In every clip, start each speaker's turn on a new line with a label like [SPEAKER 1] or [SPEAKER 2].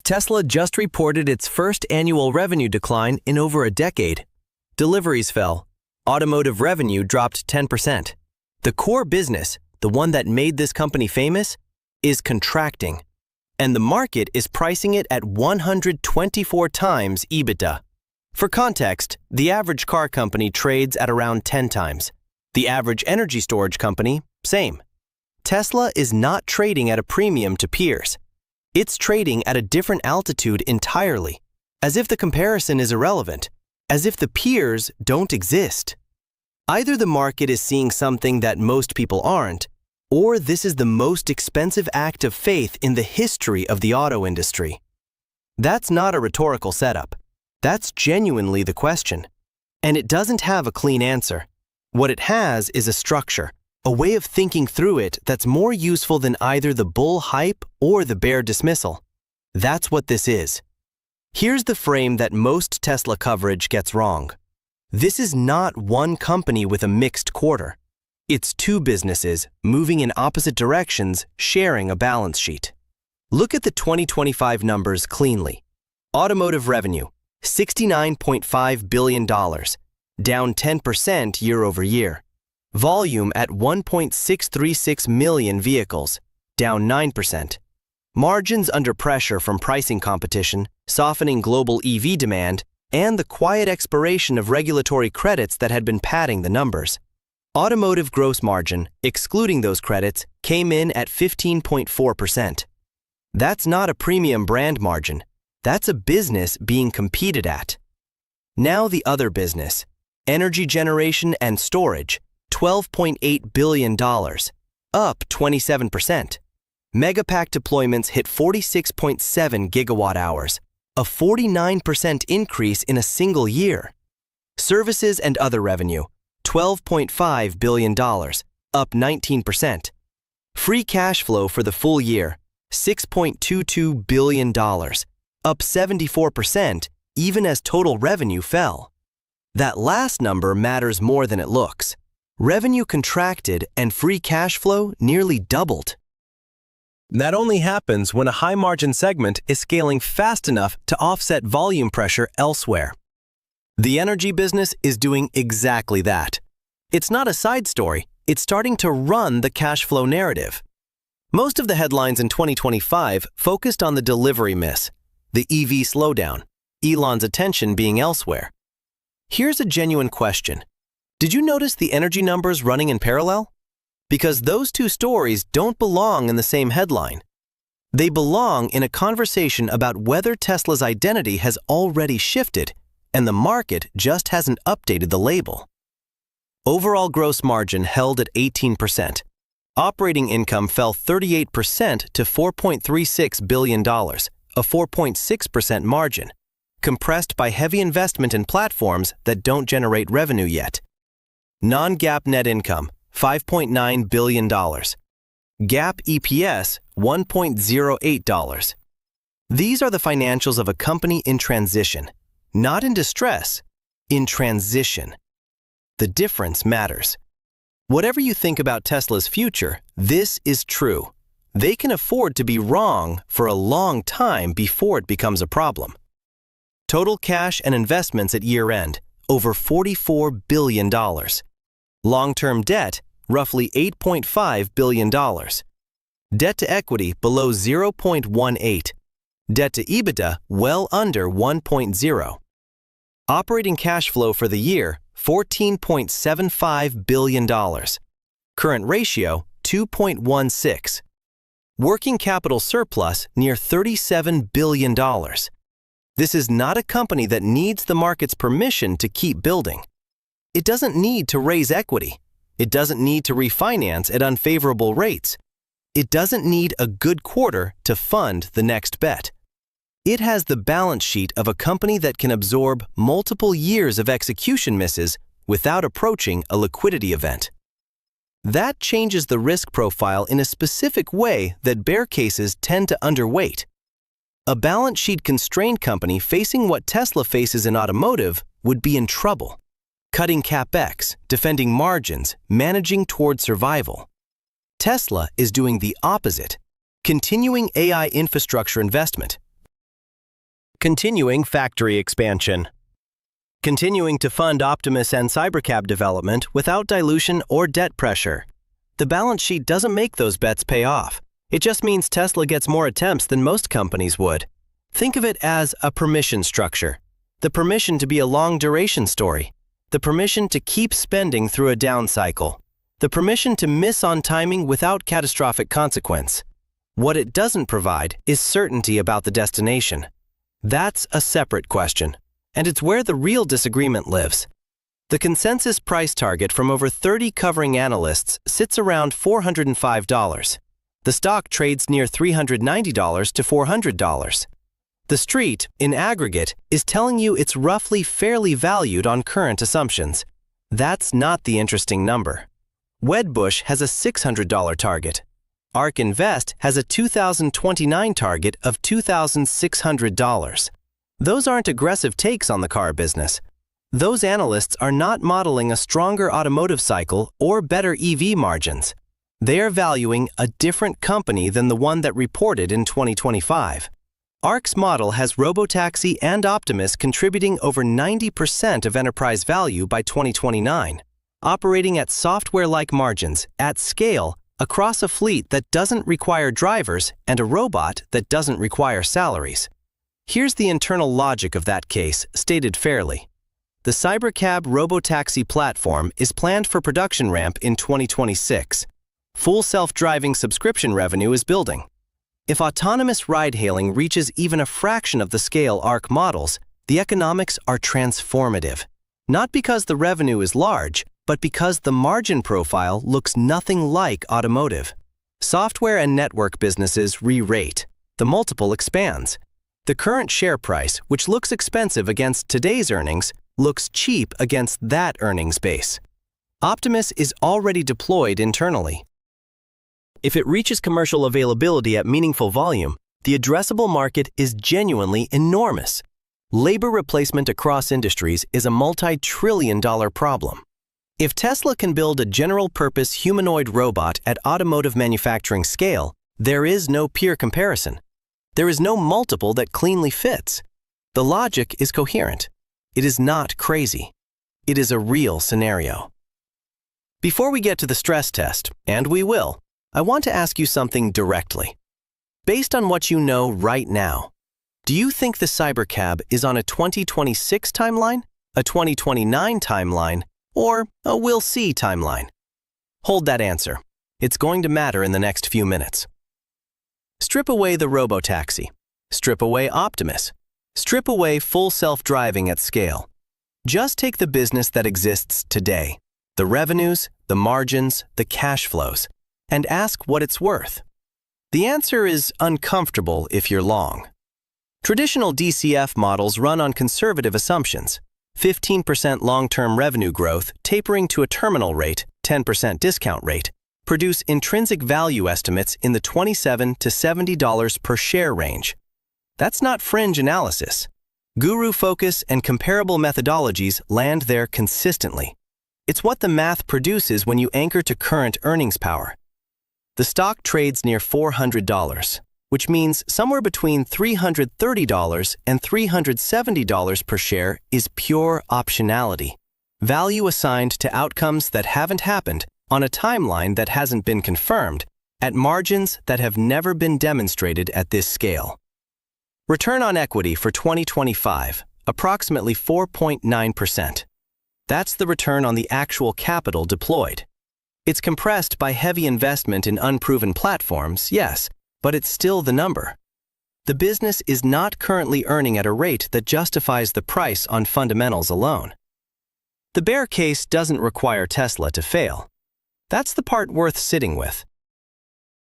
[SPEAKER 1] Tesla just reported its first annual revenue decline in over a decade. Deliveries fell. Automotive revenue dropped 10%. The core business, the one that made this company famous, is contracting. And the market is pricing it at 124 times EBITDA. For context, the average car company trades at around 10 times. The average energy storage company, same. Tesla is not trading at a premium to peers. It's trading at a different altitude entirely, as if the comparison is irrelevant, as if the peers don't exist. Either the market is seeing something that most people aren't, or this is the most expensive act of faith in the history of the auto industry. That's not a rhetorical setup. That's genuinely the question. And it doesn't have a clean answer. What it has is a structure, a way of thinking through it that's more useful than either the bull hype or the bear dismissal. That's what this is. Here's the frame that most Tesla coverage gets wrong. This is not one company with a mixed quarter. It's two businesses moving in opposite directions, sharing a balance sheet. Look at the 2025 numbers cleanly. Automotive revenue, $69.5 billion, down 10% year over year. Volume at 1.636 million vehicles, down 9%. Margins under pressure from pricing competition, softening global EV demand, and the quiet expiration of regulatory credits that had been padding the numbers. Automotive gross margin, excluding those credits, came in at 15.4%. That's not a premium brand margin. That's a business being competed at. Now the other business, energy generation and storage, $12.8 billion, up 27%. Megapack deployments hit 46.7 gigawatt hours, a 49% increase in a single year. Services and other revenue, $12.5 billion, up 19%. Free cash flow for the full year, $6.22 billion, up 74%, even as total revenue fell. That last number matters more than it looks. Revenue contracted and free cash flow nearly doubled. That only happens when a high-margin segment is scaling fast enough to offset volume pressure elsewhere. The energy business is doing exactly that. It's not a side story, it's starting to run the cash flow narrative. Most of the headlines in 2025 focused on the delivery miss, the EV slowdown, Elon's attention being elsewhere. Here's a genuine question. Did you notice the energy numbers running in parallel? Because those two stories don't belong in the same headline. They belong in a conversation about whether Tesla's identity has already shifted, and the market just hasn't updated the label. Overall gross margin held at 18%. Operating income fell 38% to $4.36 billion, a 4.6% margin, compressed by heavy investment in platforms that don't generate revenue yet. Non-GAAP net income, $5.9 billion. GAAP EPS, $1.08. These are the financials of a company in transition, not in distress, in transition. The difference matters. Whatever you think about Tesla's future, this is true. They can afford to be wrong for a long time before it becomes a problem. Total cash and investments at year-end, over $44 billion. Long-term debt, roughly $8.5 billion. Debt to equity below 0.18. Debt to EBITDA well under 1.0. Operating cash flow for the year, $14.75 billion. Current ratio, 2.16. Working capital surplus near $37 billion. This is not a company that needs the market's permission to keep building. It doesn't need to raise equity. It doesn't need to refinance at unfavorable rates. It doesn't need a good quarter to fund the next bet. It has the balance sheet of a company that can absorb multiple years of execution misses without approaching a liquidity event. That changes the risk profile in a specific way that bear cases tend to underweight. A balance sheet constrained company facing what Tesla faces in automotive would be in trouble. Cutting CapEx, defending margins, managing toward survival. Tesla is doing the opposite, continuing AI infrastructure investment. Continuing factory expansion. Continuing to fund Optimus and Cybercab development without dilution or debt pressure. The balance sheet doesn't make those bets pay off. It just means Tesla gets more attempts than most companies would. Think of it as a permission structure. The permission to be a long-duration story. The permission to keep spending through a down cycle. The permission to miss on timing without catastrophic consequence. What it doesn't provide is certainty about the destination. That's a separate question, and it's where the real disagreement lives. The consensus price target from over 30 covering analysts sits around $405. The stock trades near $390 to $400. The street, in aggregate, is telling you it's roughly fairly valued on current assumptions. That's not the interesting number. Wedbush has a $600 target. ARK Invest has a 2029 target of $2,600. Those aren't aggressive takes on the car business. Those analysts are not modeling a stronger automotive cycle or better EV margins. They are valuing a different company than the one that reported in 2025. ARK's model has Robotaxi and Optimus contributing over 90% of enterprise value by 2029, operating at software-like margins at scale across a fleet that doesn't require drivers and a robot that doesn't require salaries. Here's the internal logic of that case, stated fairly. The Cybercab Robotaxi platform is planned for production ramp in 2026. Full self-driving subscription revenue is building. If autonomous ride-hailing reaches even a fraction of the scale ARK models, the economics are transformative. Not because the revenue is large, but because the margin profile looks nothing like automotive. Software and network businesses re-rate. The multiple expands. The current share price, which looks expensive against today's earnings, looks cheap against that earnings base. Optimus is already deployed internally. If it reaches commercial availability at meaningful volume, the addressable market is genuinely enormous. Labor replacement across industries is a multi-trillion-dollar problem. If Tesla can build a general-purpose humanoid robot at automotive manufacturing scale, there is no peer comparison. There is no multiple that cleanly fits. The logic is coherent. It is not crazy. It is a real scenario. Before we get to the stress test, and we will, I want to ask you something directly. Based on what you know right now, do you think the Cybercab is on a 2026 timeline, a 2029 timeline, or a we'll see timeline? Hold that answer. It's going to matter in the next few minutes. Strip away the Robotaxi. Strip away Optimus. Strip away full self-driving at scale. Just take the business that exists today, the revenues, the margins, the cash flows, and ask what it's worth. The answer is uncomfortable if you're long. Traditional DCF models run on conservative assumptions. 15% long-term revenue growth tapering to a terminal rate, 10% discount rate, produce intrinsic value estimates in the $27 to $70 per share range. That's not fringe analysis. Guru focus and comparable methodologies land there consistently. It's what the math produces when you anchor to current earnings power. The stock trades near $400, which means somewhere between $330 and $370 per share is pure optionality. Value assigned to outcomes that haven't happened on a timeline that hasn't been confirmed at margins that have never been demonstrated at this scale. Return on equity for 2025, approximately 4.9%. That's the return on the actual capital deployed. It's compressed by heavy investment in unproven platforms, yes, but it's still the number. The business is not currently earning at a rate that justifies the price on fundamentals alone. The bear case doesn't require Tesla to fail. That's the part worth sitting with.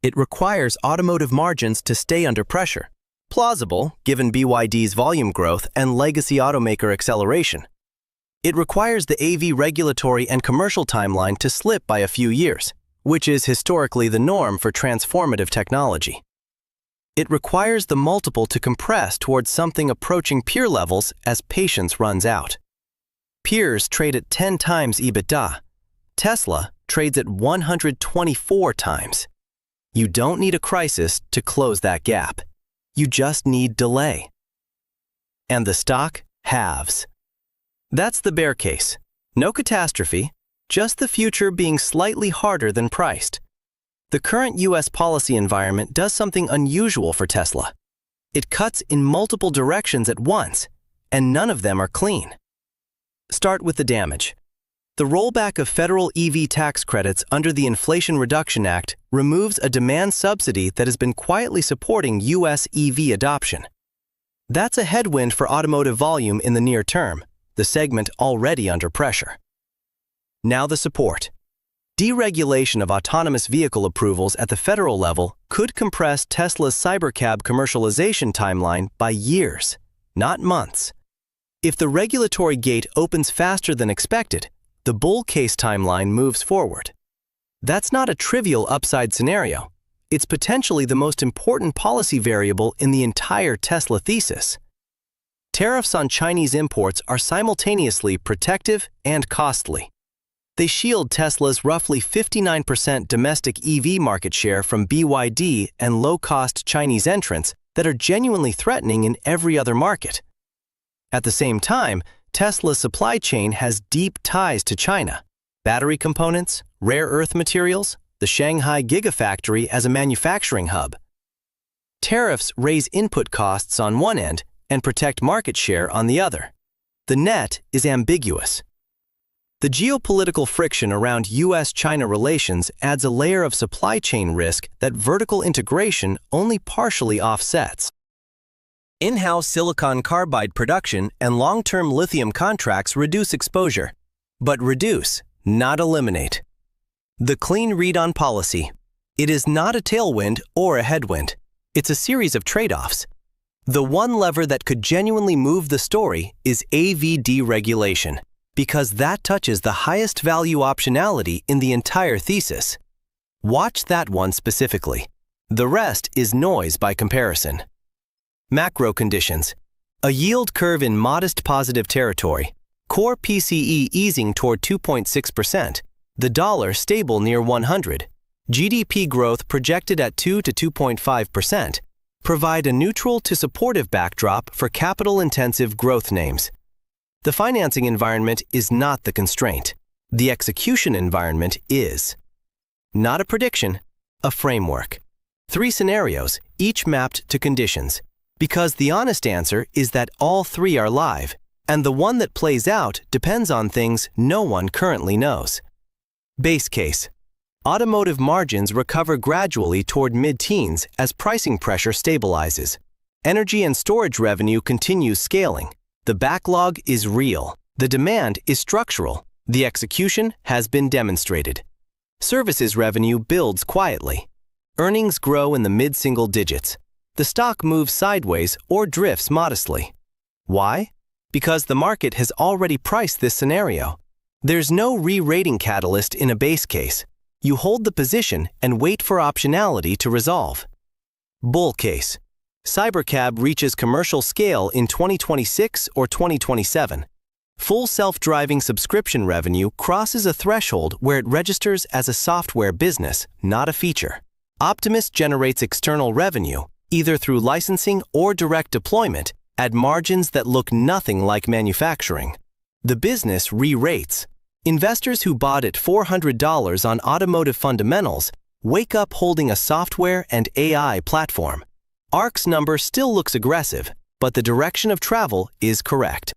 [SPEAKER 1] It requires automotive margins to stay under pressure. Plausible, given BYD's volume growth and legacy automaker acceleration. It requires the AV regulatory and commercial timeline to slip by a few years, which is historically the norm for transformative technology. It requires the multiple to compress towards something approaching peer levels as patience runs out. Peers trade at 10 times EBITDA. Tesla trades at 124 times. You don't need a crisis to close that gap. You just need delay. and the stock halves. That's the bear case. No catastrophe, just the future being slightly harder than priced. The current U.S. policy environment does something unusual for Tesla. It cuts in multiple directions at once, and none of them are clean. Start with the damage. The rollback of federal EV tax credits under the Inflation Reduction Act removes a demand subsidy that has been quietly supporting U.S. EV adoption. That's a headwind for automotive volume in the near term, the segment already under pressure. Now the support. Deregulation of autonomous vehicle approvals at the federal level could compress Tesla's Cybercab commercialization timeline by years, not months. If the regulatory gate opens faster than expected, the bull case timeline moves forward. That's not a trivial upside scenario. It's potentially the most important policy variable in the entire Tesla thesis. Tariffs on Chinese imports are simultaneously protective and costly. They shield Tesla's roughly 59% domestic EV market share from BYD and low-cost Chinese entrants that are genuinely threatening in every other market. At the same time, Tesla's supply chain has deep ties to China. Battery components, rare earth materials, the Shanghai Gigafactory as a manufacturing hub. Tariffs raise input costs on one end and protect market share on the other. The net is ambiguous. The geopolitical friction around U.S.-China relations adds a layer of supply chain risk that vertical integration only partially offsets. In-house silicon carbide production and long-term lithium contracts reduce exposure, but reduce, not eliminate. The clean read on policy. It is not a tailwind or a headwind. It's a series of trade-offs. The one lever that could genuinely move the story is AV deregulation, because that touches the highest value optionality in the entire thesis. Watch that one specifically. The rest is noise by comparison. Macro conditions. A yield curve in modest positive territory. Core PCE easing toward 2.6%. The dollar stable near 100. GDP growth projected at 2 to 2.5%. Provide a neutral to supportive backdrop for capital-intensive growth names. The financing environment is not the constraint. The execution environment is. Not a prediction, a framework. 3 scenarios, each mapped to conditions. Because the honest answer is that all 3 are live, and the one that plays out depends on things no one currently knows. Base case. Automotive margins recover gradually toward mid-teens as pricing pressure stabilizes. Energy and storage revenue continues scaling. The backlog is real. The demand is structural. The execution has been demonstrated. Services revenue builds quietly. Earnings grow in the mid-single digits. The stock moves sideways or drifts modestly. Why? Because the market has already priced this scenario. There's no re-rating catalyst in a base case. You hold the position and wait for optionality to resolve. Bull case. Cybercab reaches commercial scale in 2026 or 2027. Full self-driving subscription revenue crosses a threshold where it registers as a software business, not a feature. Optimus generates external revenue, either through licensing or direct deployment, at margins that look nothing like manufacturing. The business re-rates. Investors who bought at $400 on automotive fundamentals wake up holding a software and AI platform. ARK's number still looks aggressive, but the direction of travel is correct.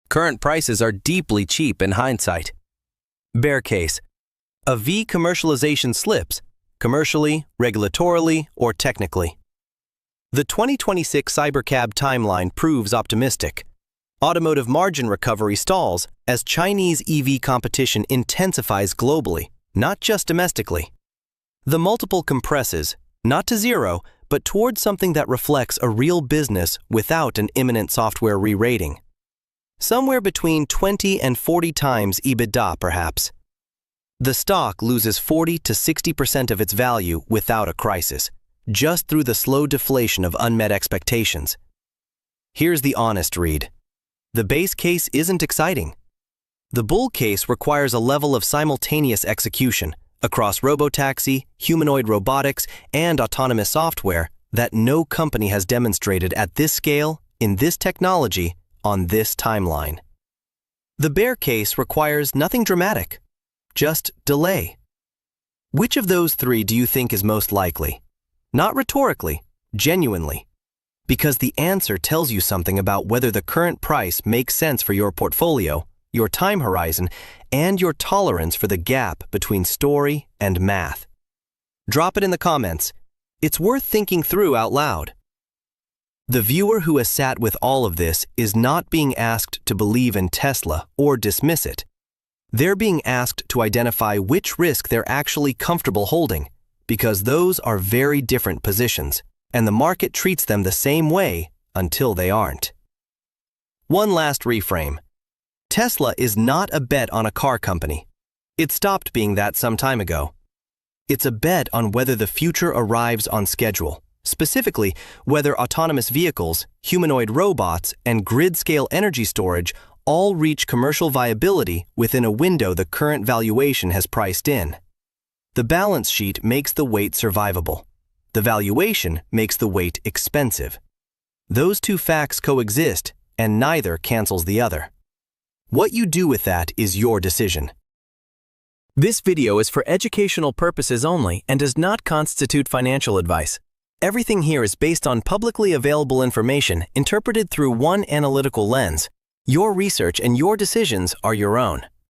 [SPEAKER 1] Current prices are deeply cheap in hindsight. Bear case. A V commercialization slips, commercially, regulatorily, or technically. The 2026 Cybercab timeline proves optimistic. Automotive margin recovery stalls as Chinese EV competition intensifies globally, not just domestically. The multiple compresses, not to zero, but towards something that reflects a real business without an imminent software re-rating. Somewhere between 20 and 40 times EBITDA, perhaps. The stock loses 40 to 60% of its value without a crisis, just through the slow deflation of unmet expectations. Here's the honest read. The base case isn't exciting. The bull case requires a level of simultaneous execution across robotaxi, humanoid robotics, and autonomous software that no company has demonstrated at this scale in in this technology on this timeline. The bear case requires nothing dramatic, just delay. Which of those three do you think is most likely? Not rhetorically, genuinely. Because the answer tells you something about whether the current price makes sense for your portfolio, your time horizon, and your tolerance for the gap between story and math. Drop it in the comments. It's worth thinking through out loud. The viewer who has sat with all of this is not being asked to believe in Tesla or dismiss it. They're being asked to identify which risk they're actually comfortable holding, because those are very different positions, and the market treats them the same way until they aren't. One last reframe. Tesla is not a bet on a car company. It stopped being that some time ago. It's a bet on whether the future arrives on schedule, specifically whether autonomous vehicles, humanoid robots, and grid-scale energy storage all reach commercial viability within a window the current valuation has priced in. The balance sheet makes the weight survivable. The valuation makes the weight expensive. Those two facts coexist, and neither cancels the other. What you do with that is your decision. This video is for educational purposes only and does not constitute financial advice. Everything here is based on publicly available information interpreted through one analytical lens. Your research and your decisions are your own.